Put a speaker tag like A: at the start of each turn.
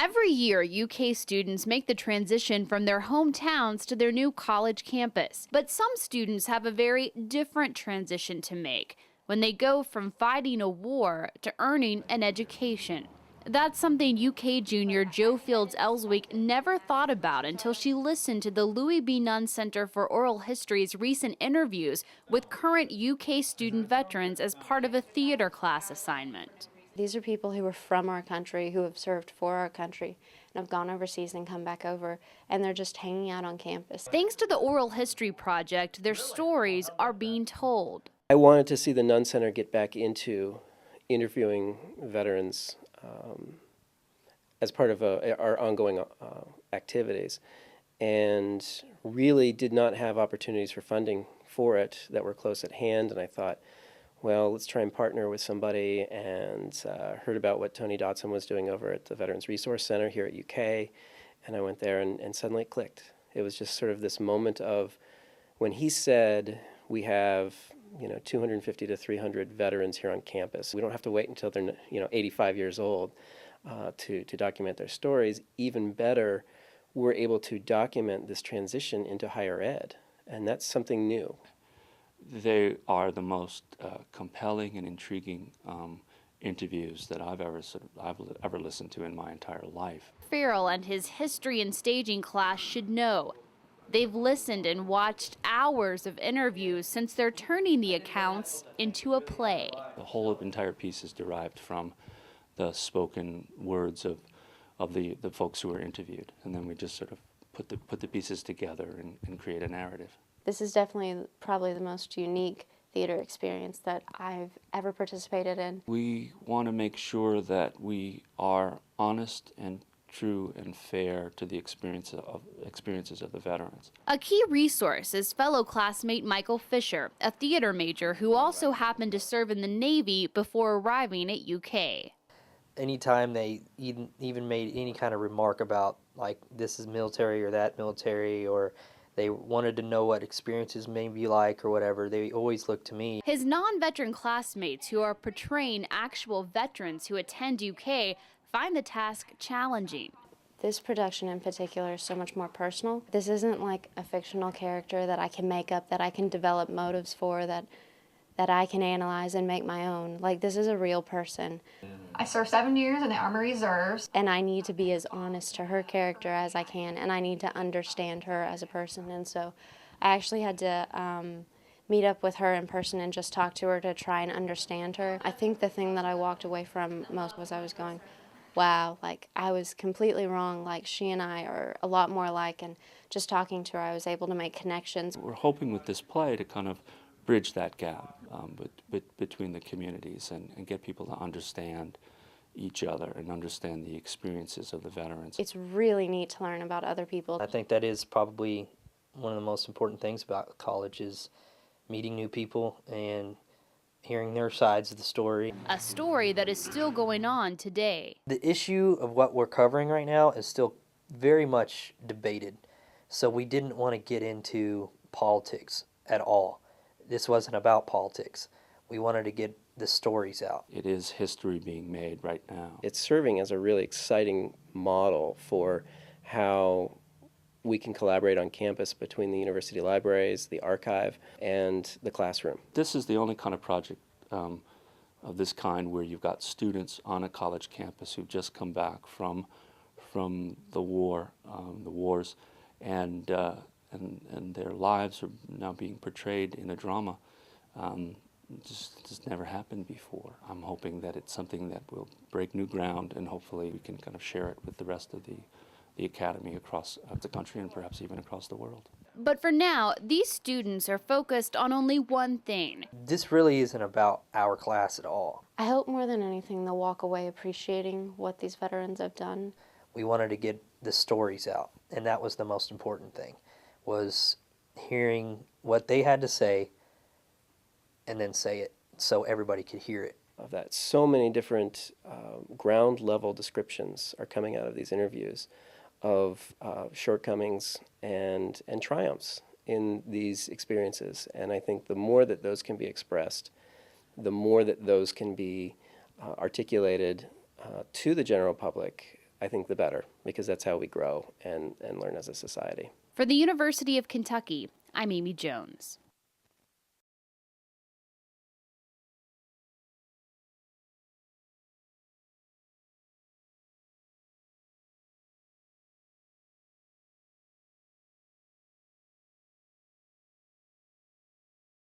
A: Every year, UK students make the transition from their hometowns to their new college campus. But some students have a very different transition to make when they go from fighting a war to earning an education. That's something UK junior Jo Fields Elswick never thought about until she listened to the Louis B. Nunn Center for Oral History's recent interviews with current UK student veterans as part of a theater class assignment.
B: These are people who are from our country, who have served for our country, and have gone overseas and come back over, and they're just hanging out on campus.
A: Thanks to the Oral History Project, their stories are being told.
C: I wanted to see the Nunn Center get back into interviewing veterans as part of our ongoing activities, and really did not have opportunities for funding for it that were close at hand. And I thought, well, let's try and partner with somebody, and heard about what Tony Dotson was doing over at the Veterans Resource Center here at UK, and I went there and suddenly it clicked. It was just sort of this moment of when he said, we have 250 to 300 veterans here on campus. We don't have to wait until they're 85 years old to document their stories. Even better, we're able to document this transition into higher ed, and that's something new.
D: They are the most compelling and intriguing interviews that I've ever listened to in my entire life.
A: Farrell and his history and staging class should know. They've listened and watched hours of interviews since they're turning the accounts into a play.
D: The whole entire piece is derived from the spoken words of the folks who were interviewed, and then we just sort of put the pieces together and create a narrative.
B: This is definitely probably the most unique theater experience that I've ever participated in.
D: We want to make sure that we are honest and true and fair to the experiences of the veterans.
A: A key resource is fellow classmate Michael Fisher, a theater major who also happened to serve in the Navy before arriving at UK.
E: Anytime they even made any kind of remark about, like, this is military or that military, or they wanted to know what experiences may be like or whatever, they always looked to me.
A: His non-veteran classmates who are portraying actual veterans who attend UK find the task challenging.
B: This production in particular is so much more personal. This isn't like a fictional character that I can make up, that I can develop motives for, that I can analyze and make my own. Like, this is a real person.
F: I served 7 years in the Army Reserves.
B: And I need to be as honest to her character as I can, and I need to understand her as a person. And so I actually had to meet up with her in person and just talk to her to try and understand her. I think the thing that I walked away from most was I was going, wow, like, I was completely wrong. Like, she and I are a lot more alike, and just talking to her, I was able to make connections.
D: We're hoping with this play to kind of bridge that gap between the communities and get people to understand each other and understand the experiences of the veterans.
B: It's really neat to learn about other people.
E: I think that is probably one of the most important things about college, is meeting new people and hearing their sides of the story.
A: A story that is still going on today.
E: The issue of what we're covering right now is still very much debated, so we didn't want to get into politics at all. This wasn't about politics. We wanted to get the stories out.
D: It is history being made right now.
C: It's serving as a really exciting model for how we can collaborate on campus between the university libraries, the archive, and the classroom.
D: This is the only kind of project of this kind where you've got students on a college campus who've just come back from the wars, and their lives are now being portrayed in a drama. Just never happened before. I'm hoping that it's something that will break new ground, and hopefully we can kind of share it with the rest of the academy across the country and perhaps even across the world.
A: But for now, these students are focused on only one thing.
E: This really isn't about our class at all.
B: I hope more than anything they'll walk away appreciating what these veterans have done.
E: We wanted to get the stories out, and that was the most important thing, was hearing what they had to say and then say it so everybody could hear it.
C: Of that, so many different ground level descriptions are coming out of these interviews of shortcomings and triumphs in these experiences. And I think the more that those can be expressed, the more that those can be articulated to the general public I think the better, because that's how we grow and learn as a society.
A: For the University of Kentucky, I'm Amy Jones.